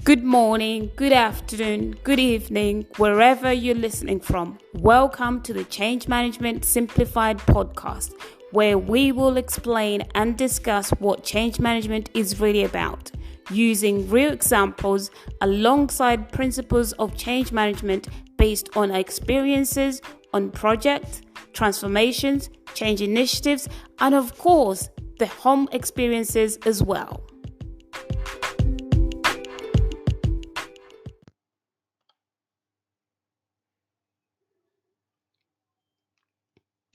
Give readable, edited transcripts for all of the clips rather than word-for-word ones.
Good morning, good afternoon, good evening, wherever you're listening from. Welcome to the Change Management Simplified podcast, where we will explain and discuss what change management is really about, using real examples alongside principles of change management based on our experiences on projects, transformations, change initiatives, and of course, the home experiences as well.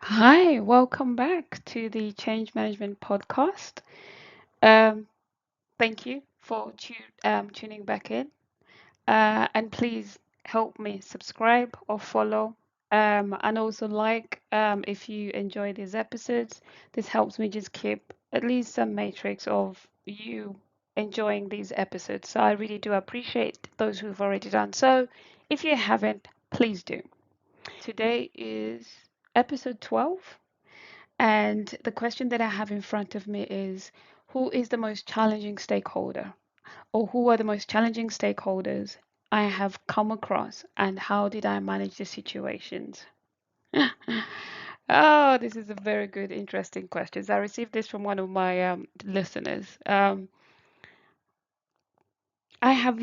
Hi, welcome back to the Change Management Podcast. Um, Thank you for tuning back in. And please help me subscribe or follow, and also like if you enjoy these episodes. This helps me just keep at least some matrix of you enjoying these episodes. So I really do appreciate those who've already done so. If you haven't, please do. Today is episode 12. And the question that I have in front of me is, who is the most challenging stakeholder? Or who are the most challenging stakeholders I have come across, and how did I manage the situations? Oh, this is a very good, interesting question. I received this from one of my listeners. I have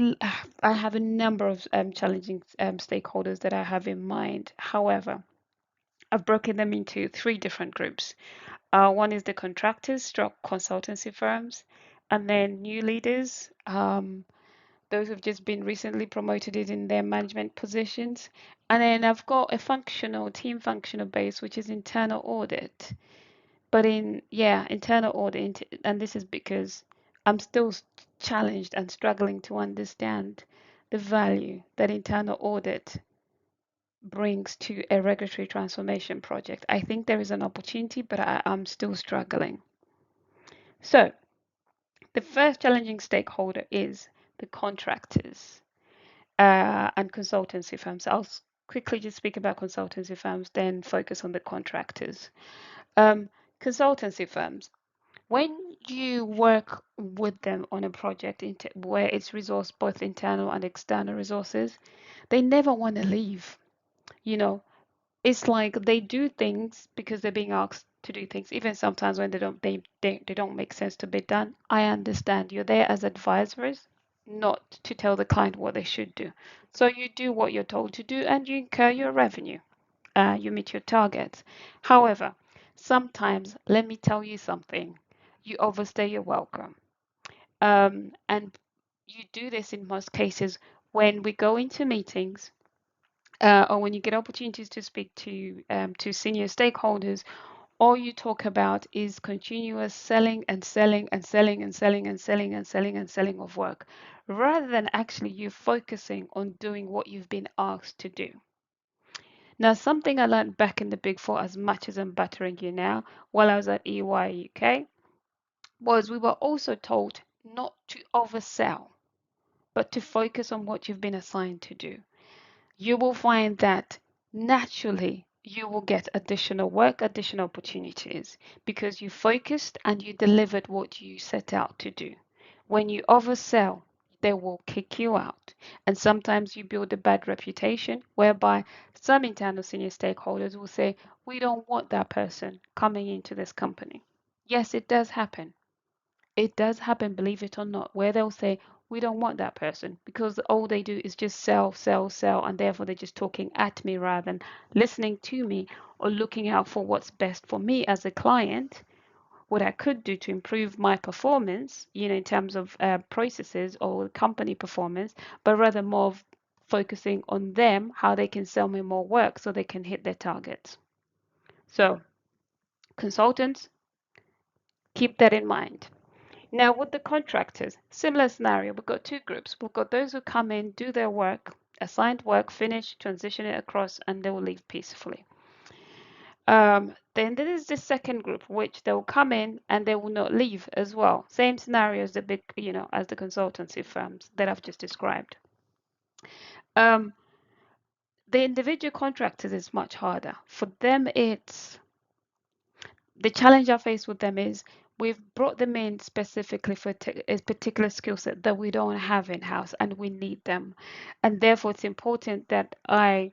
I have a number of challenging stakeholders that I have in mind. However, I've broken them into three different groups. One is the contractors, stroke consultancy firms, and then new leaders, those who've just been recently promoted in their management positions. And then I've got a team functional base, which is internal audit. But internal audit, and this is because I'm still challenged and struggling to understand the value that internal audit brings to a regulatory transformation project. I think there is an opportunity, but I'm still struggling. So, the first challenging stakeholder is the contractors and consultancy firms. I'll quickly just speak about consultancy firms, then focus on the contractors. Um, Consultancy firms, when you work with them on a project where it's resourced both internal and external resources, they never want to leave. You know, it's like they do things because they're being asked to do things, even sometimes when they don't make sense to be done. I understand you're there as advisors, not to tell the client what they should do. So you do what you're told to do and you incur your revenue. You meet your targets. However, sometimes, let me tell you something, you overstay your welcome. And you do this in most cases when we go into meetings, or when you get opportunities to speak to senior stakeholders. All you talk about is continuous selling and selling and selling and selling and selling and selling and selling of work, rather than actually you focusing on doing what you've been asked to do. Now, something I learned back in the Big Four, as much as I'm buttering you now, while I was at EY UK, was we were also told not to oversell, but to focus on what you've been assigned to do. You will find that naturally you will get additional work, additional opportunities, because you focused and you delivered what you set out to do. When you oversell, they will kick you out. And sometimes you build a bad reputation whereby some internal senior stakeholders will say, we don't want that person coming into this company. Yes, it does happen. It does happen, believe it or not, where they'll say, we don't want that person because all they do is just sell, sell, sell, and therefore they're just talking at me rather than listening to me or looking out for what's best for me as a client, what I could do to improve my performance, in terms of processes or company performance, but rather more of focusing on them, how they can sell me more work so they can hit their targets. So, consultants, keep that in mind. Now, with the contractors, similar scenario. We've got two groups. We've got those who come in, do their work, assigned work, finish, transition it across, and they will leave peacefully. Then there is the second group, which they will come in and they will not leave as well. Same scenario as the big, as the consultancy firms that I've just described. Um, the individual contractors is much harder. For them, it's the challenge I face with them is we've brought them in specifically for a particular skill set that we don't have in-house and we need them. And therefore, it's important that I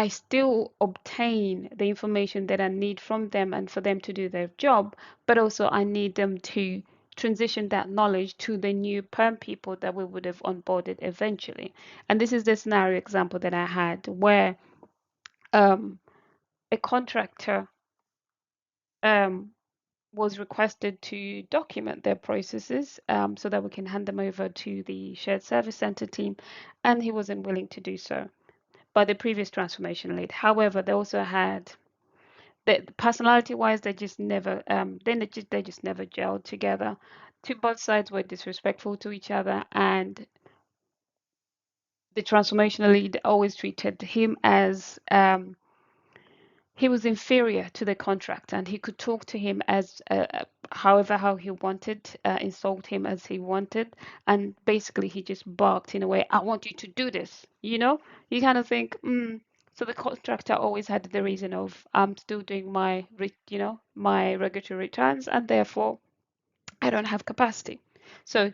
still obtain the information that I need from them and for them to do their job, but also I need them to transition that knowledge to the new perm people that we would have onboarded eventually. And this is the scenario example that I had where um, a contractor um, was requested to document their processes so that we can hand them over to the shared service center team, and he wasn't willing to do so by the previous transformation lead. However, they also had the personality wise, they just never they just never gelled together. Both sides were disrespectful to each other, and the transformational lead always treated him as he was inferior to the contract, and he could talk to him as however how he wanted, insult him as he wanted, and basically he just barked in a way, I want you to do this, you kind of think so the contractor always had the reason of I'm still doing my my regulatory returns, and therefore I don't have capacity. So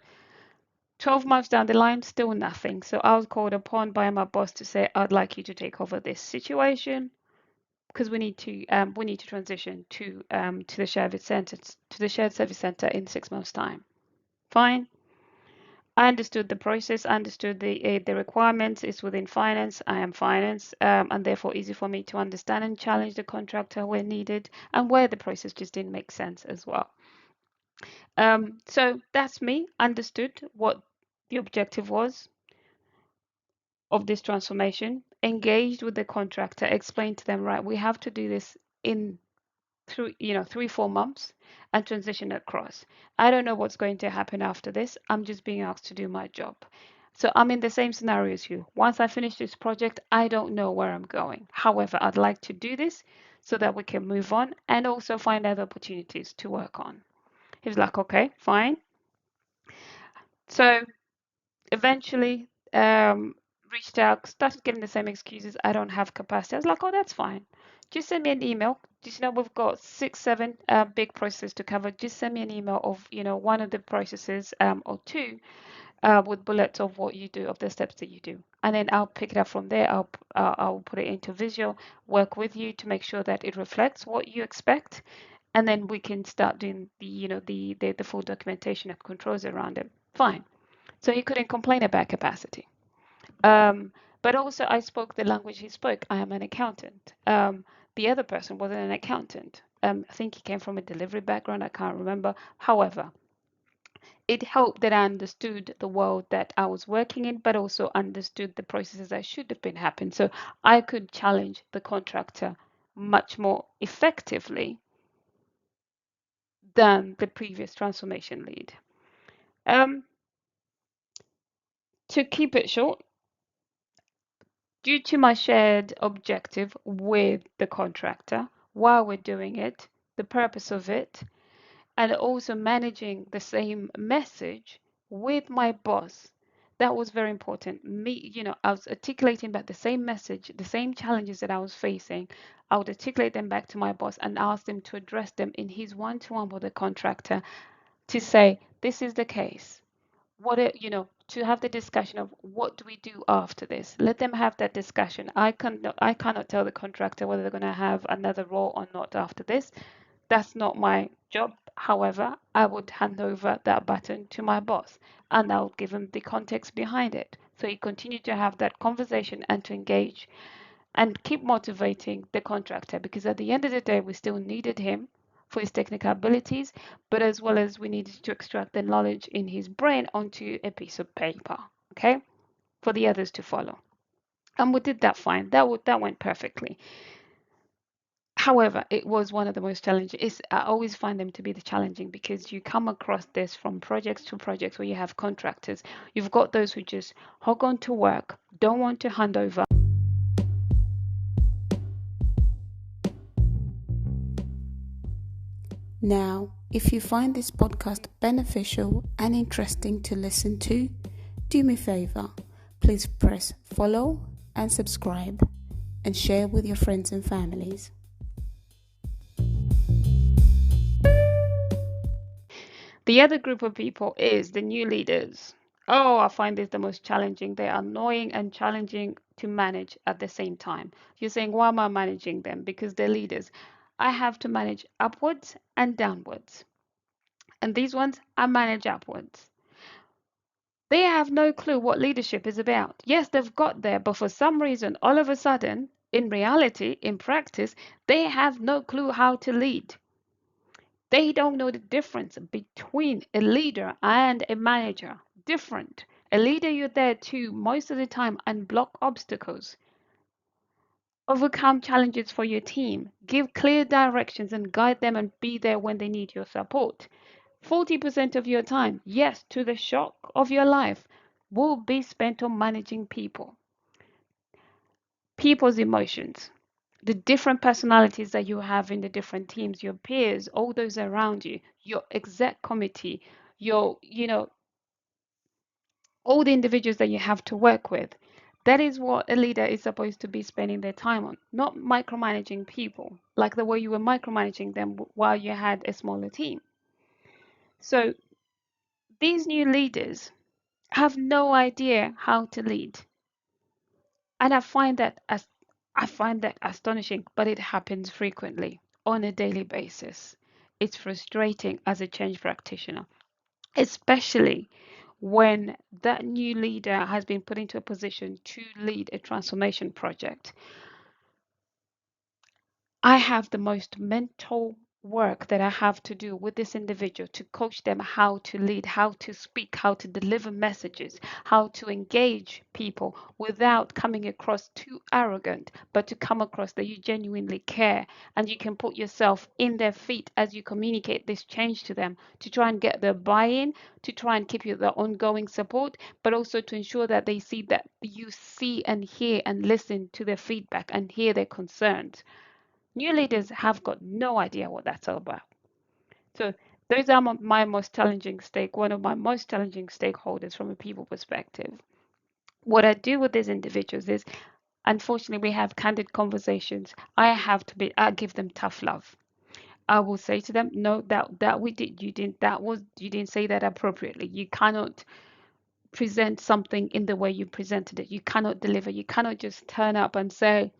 12 months down the line, still nothing. So I was called upon by my boss to say, I'd like you to take over this situation because we need to transition to the shared service center in 6 months' time. Fine. I understood the process. I understood the requirements. It's within finance. I am finance, and therefore easy for me to understand and challenge the contractor where needed and where the process just didn't make sense as well. So that's me. Understood what the objective was of this transformation. Engaged with the contractor. Explained to them, right? We have to do this in through 3-4 months and transition across. I don't know what's going to happen after this. I'm just being asked to do my job. So I'm in the same scenario as you. Once I finish this project, I don't know where I'm going. However, I'd like to do this so that we can move on and also find other opportunities to work on. He's like, okay, fine. So eventually reached out, started getting the same excuses. I don't have capacity. I was like, oh, that's fine. Just send me an email. Just we've got 6-7 big processes to cover. Just send me an email of one of the processes or two with bullets of what you do, of the steps that you do, and then I'll pick it up from there. I'll put it into visual, work with you to make sure that it reflects what you expect, and then we can start doing the full documentation and controls around it. Fine. So he couldn't complain about capacity. But also, I spoke the language he spoke. I am an accountant. The other person wasn't an accountant. I think he came from a delivery background. I can't remember. However, it helped that I understood the world that I was working in, but also understood the processes that should have been happening. So I could challenge the contractor much more effectively than the previous transformation lead. To keep it short, due to my shared objective with the contractor while we're doing it, the purpose of it, and also managing the same message with my boss, that was very important. I was articulating back the same message, the same challenges that I was facing. I would articulate them back to my boss and ask him to address them in his one-to-one with the contractor to say, this is the case. To have the discussion of what do we do after this. Let them have that discussion. I cannot tell the contractor whether they're going to have another role or not after this. That's not my job. However, I would hand over that baton to my boss and I'll give him the context behind it. So he continued to have that conversation and to engage and keep motivating the contractor, because at the end of the day, we still needed him for his technical abilities, but as well as we needed to extract the knowledge in his brain onto a piece of paper, okay, for the others to follow. And we did that fine. That went perfectly. However, it was one of the most challenging. I always find them to be the challenging because you come across this from projects to projects where you have contractors. You've got those who just hog on to work, don't want to hand over. Now, if you find this podcast beneficial and interesting to listen to, do me a favor. Please press follow and subscribe and share with your friends and families. The other group of people is the new leaders. Oh, I find this the most challenging. They are annoying and challenging to manage at the same time. You're saying, why am I managing them? Because they're leaders. I have to manage upwards and downwards. And these ones, I manage upwards. They have no clue what leadership is about. Yes, they've got there, but for some reason, all of a sudden, in reality, in practice, they have no clue how to lead. They don't know the difference between a leader and a manager. Different. A leader, you're there to most of the time unblock obstacles, overcome challenges for your team, give clear directions and guide them and be there when they need your support. 40% of your time, yes, to the shock of your life, will be spent on managing people, people's emotions, the different personalities that you have in the different teams, your peers, all those around you, your exec committee, all the individuals that you have to work with. That is what a leader is supposed to be spending their time on, not micromanaging people like the way you were micromanaging them while you had a smaller team. So these new leaders have no idea how to lead. And I find that astonishing, but it happens frequently on a daily basis. It's frustrating as a change practitioner, especially when that new leader has been put into a position to lead a transformation project. I have the most mental work that I have to do with this individual to coach them how to lead, how to speak, how to deliver messages, how to engage people without coming across too arrogant, but to come across that you genuinely care and you can put yourself in their feet as you communicate this change to them to try and get their buy-in, to try and keep you the ongoing support, but also to ensure that they see that you see and hear and listen to their feedback and hear their concerns. New leaders have got no idea what that's all about. So those are my most challenging one of my most challenging stakeholders from a people perspective. What I do with these individuals is, unfortunately, we have candid conversations. I give them tough love. I will say to them, no, that we did, you didn't say that appropriately. You cannot present something in the way you presented it. You cannot deliver. You cannot just turn up and say,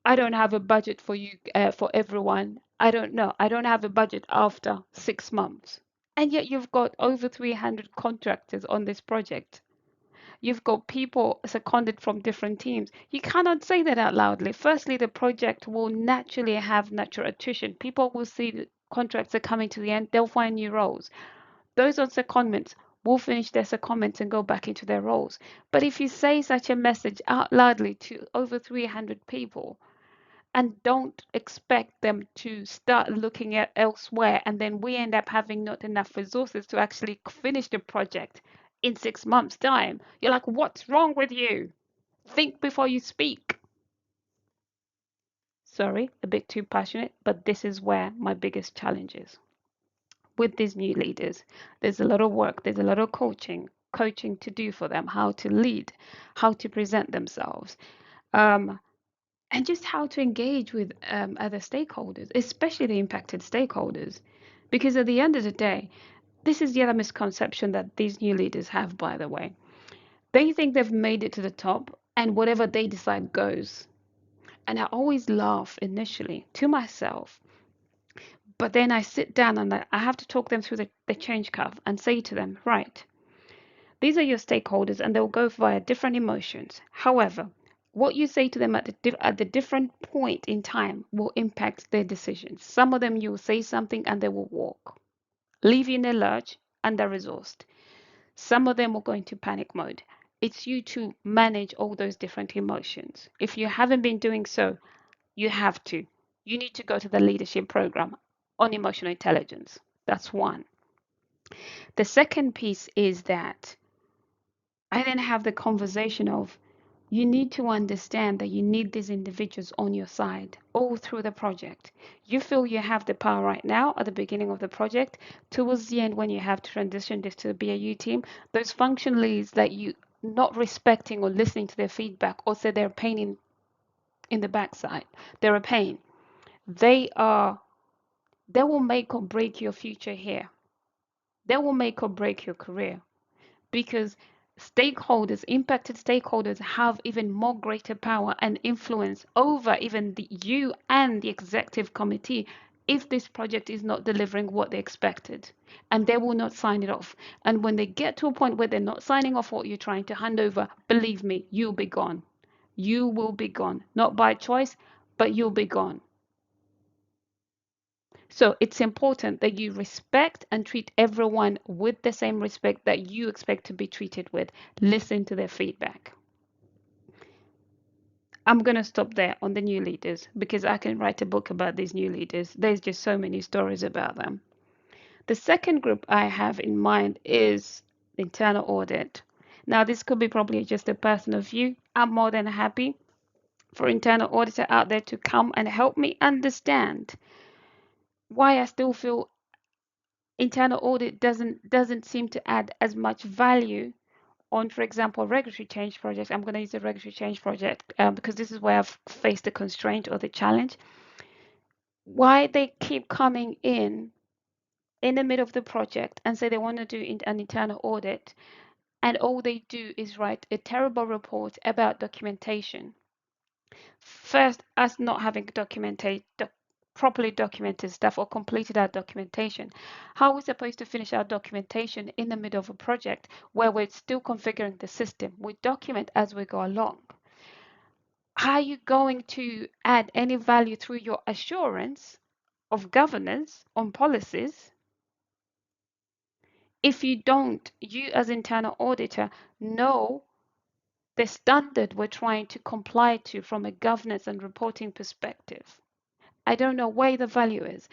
I don't have a budget for you, for everyone. I don't know. I don't have a budget after 6 months. And yet you've got over 300 contractors on this project. You've got people seconded from different teams. You cannot say that out loudly. Firstly, the project will naturally have natural attrition. People will see the contracts are coming to the end. They'll find new roles. Those on secondments will finish their secondments and go back into their roles. But if you say such a message out loudly to over 300 people, and don't expect them to start looking at elsewhere, and then we end up having not enough resources to actually finish the project in 6 months time. You're like, what's wrong with you? Think before you speak. Sorry, a bit too passionate, but this is where my biggest challenge is with these new leaders. There's a lot of work, there's a lot of coaching to do for them, how to lead, how to present themselves, um, and just how to engage with other stakeholders, especially the impacted stakeholders. Because at the end of the day, this is the other misconception that these new leaders have, by the way. They think they've made it to the top and whatever they decide goes. And I always laugh initially to myself, but then I sit down and I have to talk them through the change curve and say to them, right, these are your stakeholders and they'll go via different emotions. However, what you say to them at the different point in time will impact their decisions. Some of them you will say something and they will walk, leave you in a lurch, under-resourced. Some of them will go into panic mode. It's you to manage all those different emotions. If you haven't been doing so, you have to. You need to go to the leadership program on emotional intelligence. That's one. The second piece is that I then have the conversation of you need to understand that you need these individuals on your side all through the project. You feel you have the power right now at the beginning of the project. Towards the end, when you have to transition this to the BAU team, those function leads that you not respecting or listening to their feedback or say they're a pain in the backside, they're a pain. They will make or break your future here. They will make or break your career, because stakeholders, impacted stakeholders, have even more greater power and influence over even you and the executive committee if this project is not delivering what they expected, and they will not sign it off. And when they get to a point where they're not signing off what you're trying to hand over, believe me, you'll be gone. You will be gone, not by choice, but you'll be gone. So it's important that you respect and treat everyone with the same respect that you expect to be treated with. Listen to their feedback. I'm going to stop there on the new leaders because I can write a book about these new leaders. There's just so many stories about them. The second group I have in mind is internal audit. Now, this could be probably just a personal view. I'm more than happy for internal auditor out there to come and help me understand why I still feel internal audit doesn't seem to add as much value on, for example, regulatory change projects. I'm going to use a regulatory change project because this is where I've faced the constraint or the challenge. Why they keep coming in the middle of the project and say they want to do an internal audit, and all they do is write a terrible report about documentation. First, us not having properly documented stuff or completed our documentation. How are we supposed to finish our documentation in the middle of a project where we're still configuring the system? We document as we go along. How are you going to add any value through your assurance of governance on policies if you don't, you as internal auditor, know the standard we're trying to comply to from a governance and reporting perspective? I don't know where the value is.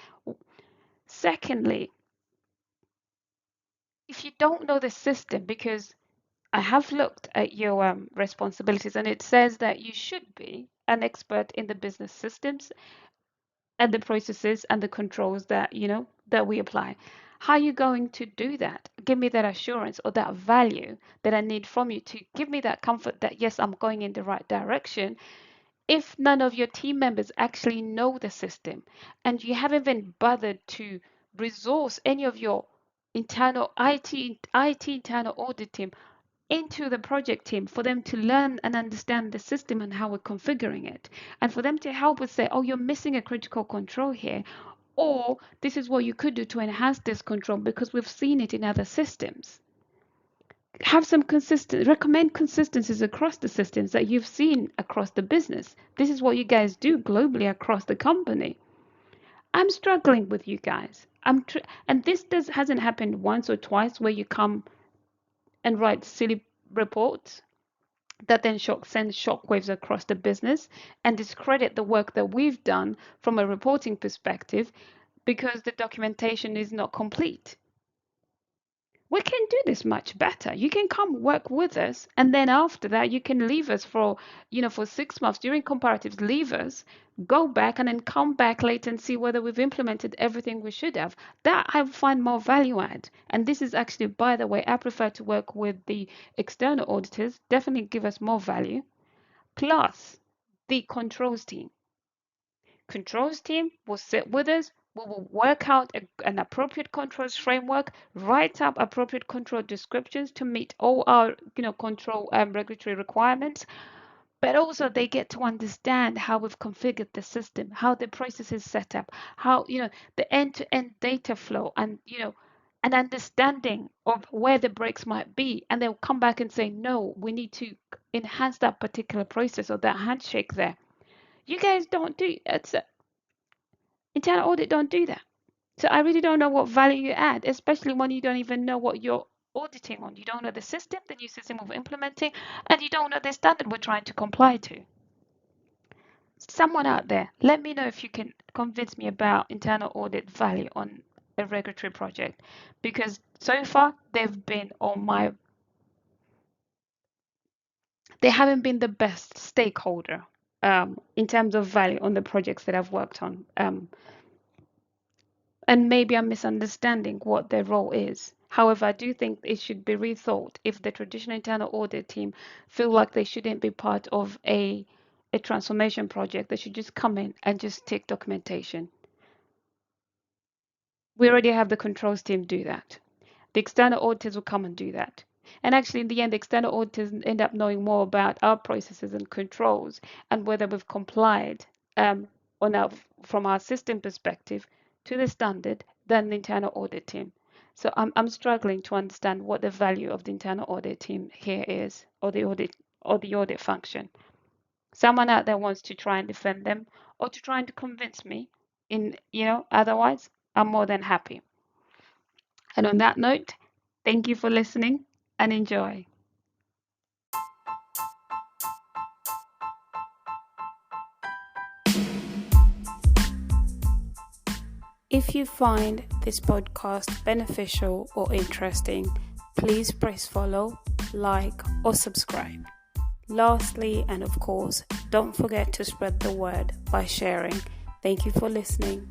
Secondly, if you don't know the system, because I have looked at your responsibilities and it says that you should be an expert in the business systems and the processes and the controls that that we apply. How are you going to do that? Give me that assurance or that value that I need from you to give me that comfort that yes, I'm going in the right direction. If none of your team members actually know the system and you haven't even bothered to resource any of your internal IT internal audit team into the project team for them to learn and understand the system and how we're configuring it, and for them to help us say, oh, you're missing a critical control here, or this is what you could do to enhance this control because we've seen it in other systems. Have some consistent, recommend consistencies across the systems that you've seen across the business. This is what you guys do globally across the company. I'm struggling with you guys. And this hasn't happened once or twice where you come and write silly reports that then sends shockwaves across the business and discredit the work that we've done from a reporting perspective because the documentation is not complete. We can do this much better. You can come work with us, and then after that, you can leave us for, for 6 months during comparatives, leave us, go back, and then come back later and see whether we've implemented everything we should have. That I find more value add. And this is actually, by the way, I prefer to work with the external auditors, definitely give us more value, plus the controls team. Controls team will sit with us. We will work out an appropriate controls framework, write up appropriate control descriptions to meet all our, control regulatory requirements. But also they get to understand how we've configured the system, how the process is set up, how, the end-to-end data flow, and, an understanding of where the breaks might be. And they'll come back and say, no, we need to enhance that particular process or that handshake there. You guys don't do it's internal audit don't do that. So I really don't know what value you add, especially when you don't even know what you're auditing on. You don't know the system, the new system we're implementing, and you don't know the standard we're trying to comply to. Someone out there, let me know if you can convince me about internal audit value on a regulatory project, because so far they haven't been the best stakeholder in terms of value on the projects that I've worked on. And maybe I'm misunderstanding what their role is. However, I do think it should be rethought if the traditional internal audit team feel like they shouldn't be part of a transformation project. They should just come in and just take documentation. We already have the controls team do that. The external auditors will come and do that. And actually, in the end, the external auditors end up knowing more about our processes and controls and whether we've complied on our, from our system perspective to the standard than the internal audit team. So I'm struggling to understand what the value of the internal audit team here is, or the audit function. Someone out there wants to try and defend them or to try and convince me otherwise I'm more than happy. And on that note, thank you for listening and enjoy. If you find this podcast beneficial or interesting, please press follow, like, or subscribe. Lastly, and of course, don't forget to spread the word by sharing. Thank you for listening.